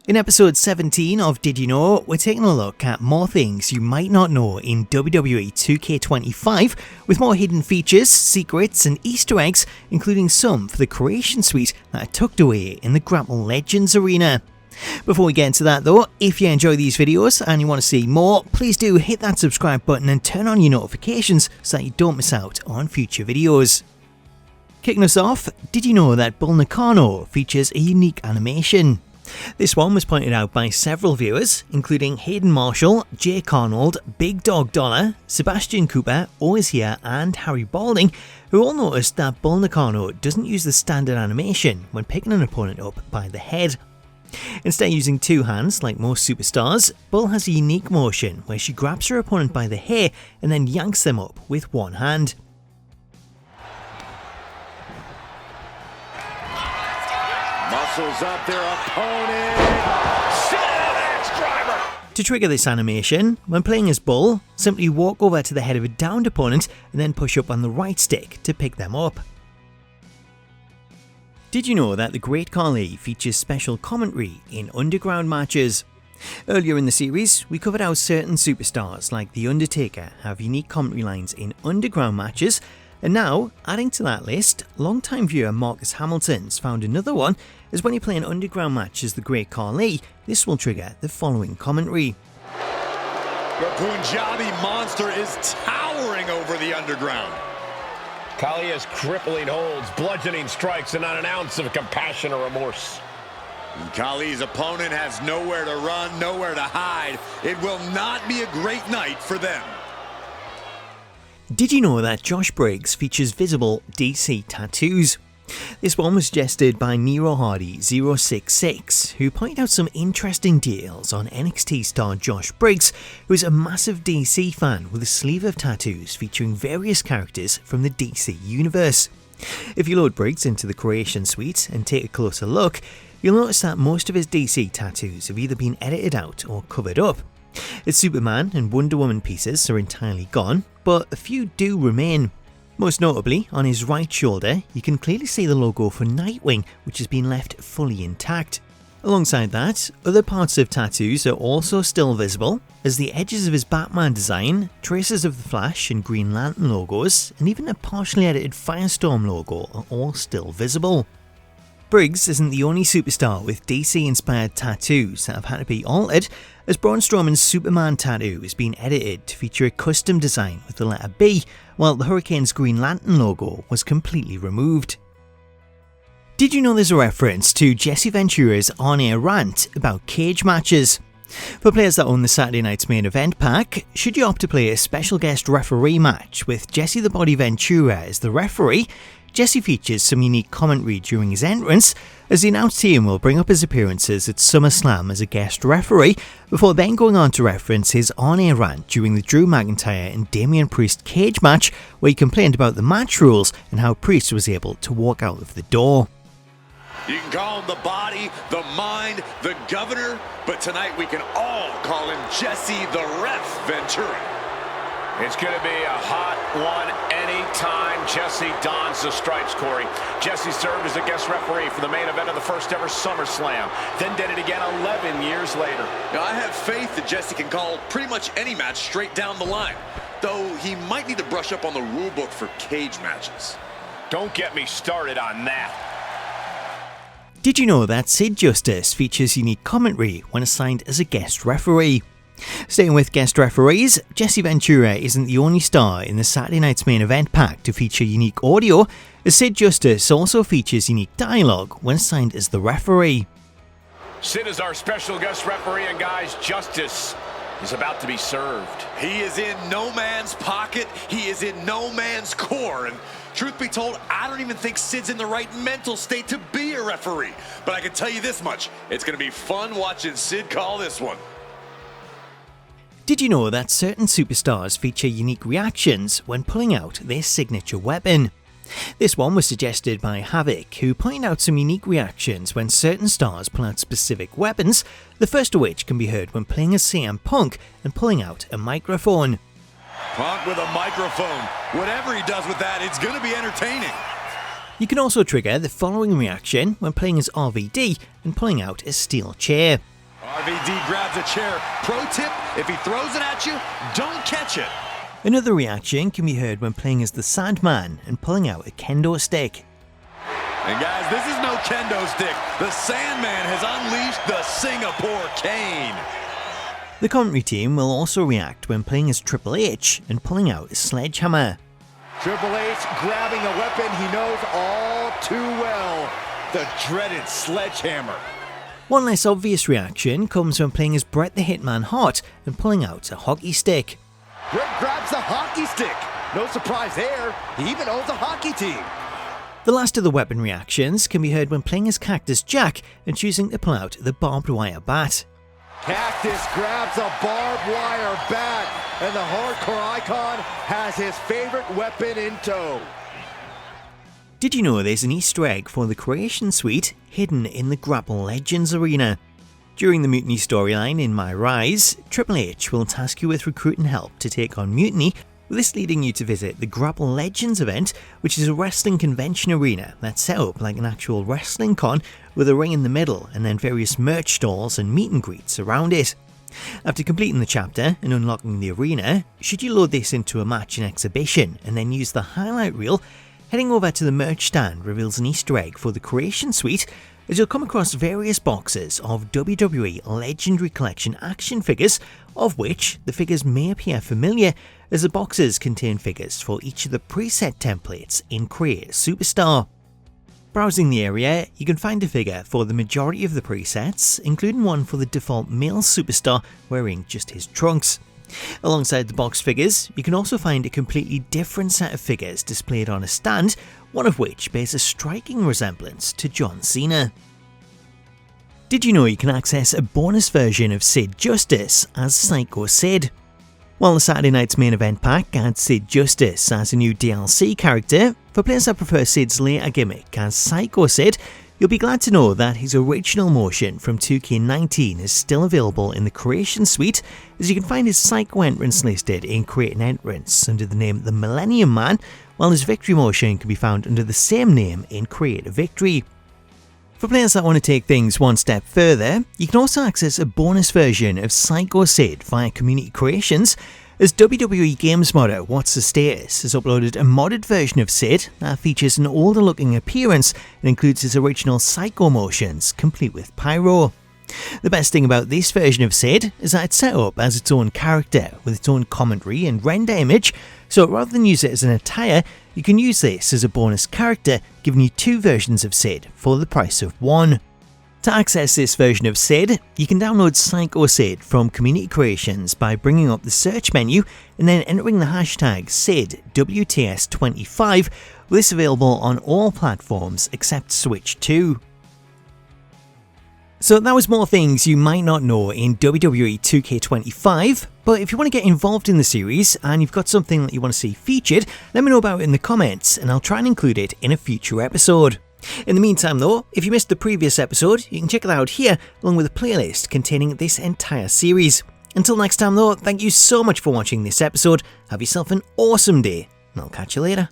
In episode 17 of Did You Know, we're taking a look at more things you might not know in WWE 2K25, with more hidden features, secrets and Easter eggs, including some for the creation suite that are tucked away in the Grapple Legends arena. Before we get into that though, if you enjoy these videos and you want to see more, please do hit that subscribe button and turn on your notifications so that you don't miss out on future videos. Kicking us off, did you know that Bull Nakano features a unique animation? This one was pointed out by several viewers, including Hayden Marshall, Jake Arnold, Big Dog Dollar, Sebastian Cooper, Always Here and Harry Balding, who all noticed that Bull Nakano doesn't use the standard animation when picking an opponent up by the head. Instead of using two hands like most superstars, Bull has a unique motion where she grabs her opponent by the hair and then yanks them up with one hand. Muscles up their opponent. Driver. To trigger this animation, when playing as Bull, simply walk over to the head of a downed opponent and then push up on the right stick to pick them up. Did you know that the Great Khali features special commentary in underground matches? Earlier in the series, we covered how certain superstars like The Undertaker have unique commentary lines in underground matches, and now, adding to that list, longtime viewer Marcus Hamilton's found another one, as when you play an underground match as the Great Khali, this will trigger the following commentary. The Punjabi monster is towering over the underground. Khali has crippling holds, bludgeoning strikes, and not an ounce of compassion or remorse. And Khali's opponent has nowhere to run, nowhere to hide. It will not be a great night for them. Did you know that Josh Briggs features visible DC tattoos? This one was suggested by Nero Hardy 066, who pointed out some interesting details on NXT star Josh Briggs, who is a massive DC fan with a sleeve of tattoos featuring various characters from the DC universe. If you load Briggs into the creation suite and take a closer look, you'll notice that most of his DC tattoos have either been edited out or covered up. His Superman and Wonder Woman pieces are entirely gone, but a few do remain. Most notably, on his right shoulder, you can clearly see the logo for Nightwing, which has been left fully intact. Alongside that, other parts of tattoos are also still visible, as the edges of his Batman design, traces of the Flash and Green Lantern logos, and even a partially edited Firestorm logo are all still visible. Briggs isn't the only superstar with DC-inspired tattoos that have had to be altered, as Braun Strowman's Superman tattoo has been edited to feature a custom design with the letter B, while the Hurricane's Green Lantern logo was completely removed. Did you know there's a reference to Jesse Ventura's on-air rant about cage matches? For players that own the Saturday Night's Main Event pack, should you opt to play a special guest referee match with Jesse the Body Ventura as the referee, Jesse features some unique commentary during his entrance, as the announced team will bring up his appearances at SummerSlam as a guest referee, before then going on to reference his on-air rant during the Drew McIntyre and Damian Priest cage match, where he complained about the match rules and how Priest was able to walk out of the door. You can call him the body, the mind, the governor, but tonight we can all call him Jesse the Ref Ventura. It's going to be a hot one anytime Jesse dons the stripes, Corey. Jesse served as a guest referee for the main event of the first ever SummerSlam, then did it again 11 years later. Now, I have faith that Jesse can call pretty much any match straight down the line, though he might need to brush up on the rule book for cage matches. Don't get me started on that. Did you know that Sid Justice features unique commentary when assigned as a guest referee? Staying with guest referees, Jesse Ventura isn't the only star in the Saturday Night's Main Event pack to feature unique audio, as Sid Justice also features unique dialogue when assigned as the referee. Sid is our special guest referee, and guys, justice is about to be served. He is in no man's pocket, he is in no man's core, and truth be told, I don't even think Sid's in the right mental state to be a referee. But I can tell you this much, it's going to be fun watching Sid call this one. Did you know that certain superstars feature unique reactions when pulling out their signature weapon? This one was suggested by Havoc, who pointed out some unique reactions when certain stars pull out specific weapons, the first of which can be heard when playing as CM Punk and pulling out a microphone. Punk with a microphone. Whatever he does with that, it's going to be entertaining. You can also trigger the following reaction when playing as RVD and pulling out a steel chair. FAD grabs a chair. Pro tip, if he throws it at you, don't catch it. Another reaction can be heard when playing as the Sandman and pulling out a kendo stick. And guys, this is no kendo stick. The Sandman has unleashed the Singapore cane. The commentary team will also react when playing as Triple H and pulling out a sledgehammer. Triple H grabbing a weapon he knows all too well, the dreaded sledgehammer. One less obvious reaction comes when playing as Bret the Hitman Hart and pulling out a hockey stick. Bret grabs the hockey stick. No surprise there, he even owns a hockey team. The last of the weapon reactions can be heard when playing as Cactus Jack and choosing to pull out the barbed wire bat. Cactus grabs a barbed wire bat, and the hardcore icon has his favorite weapon in tow. Did you know there's an Easter egg for the Creation Suite hidden in the Grapple Legends arena? During the Mutiny storyline in My Rise, Triple H will task you with recruiting help to take on Mutiny, with this leading you to visit the Grapple Legends event, which is a wrestling convention arena that's set up like an actual wrestling con with a ring in the middle and then various merch stalls and meet and greets around it. After completing the chapter and unlocking the arena, should you load this into a match and exhibition and then use the highlight reel, heading over to the merch stand reveals an Easter egg for the Creation Suite, as you'll come across various boxes of WWE Legendary Collection action figures, of which the figures may appear familiar, as the boxes contain figures for each of the preset templates in Create Superstar. Browsing the area, you can find a figure for the majority of the presets, including one for the default male superstar wearing just his trunks. Alongside the box figures, you can also find a completely different set of figures displayed on a stand, one of which bears a striking resemblance to John Cena. Did you know you can access a bonus version of Sid Justice as Sycho Sid? While the Saturday night's main event pack adds Sid Justice as a new DLC character, for players that prefer Sid's later gimmick as Sycho Sid, you'll be glad to know that his original motion from 2K19 is still available in the Creation Suite, as you can find his Sycho entrance listed in Create an Entrance under the name The Millennium Man, while his victory motion can be found under the same name in Create a Victory. For players that want to take things one step further, you can also access a bonus version of Sycho Sid via Community Creations, as WWE Games modder What's the Status has uploaded a modded version of Sid that features an older looking appearance and includes his original Sycho motions, complete with pyro. The best thing about this version of Sid is that it's set up as its own character with its own commentary and render image, so rather than use it as an attire, you can use this as a bonus character, giving you two versions of Sid for the price of one. To access this version of Sid, you can download Sycho Sid from Community Creations by bringing up the search menu and then entering the hashtag SidWTS25, with this available on all platforms except Switch 2. So that was more things you might not know in WWE 2K25, but if you want to get involved in the series and you've got something that you want to see featured, let me know about it in the comments and I'll try and include it in a future episode. In the meantime though, if you missed the previous episode, you can check it out here along with a playlist containing this entire series. Until next time though, thank you so much for watching this episode, have yourself an awesome day, and I'll catch you later.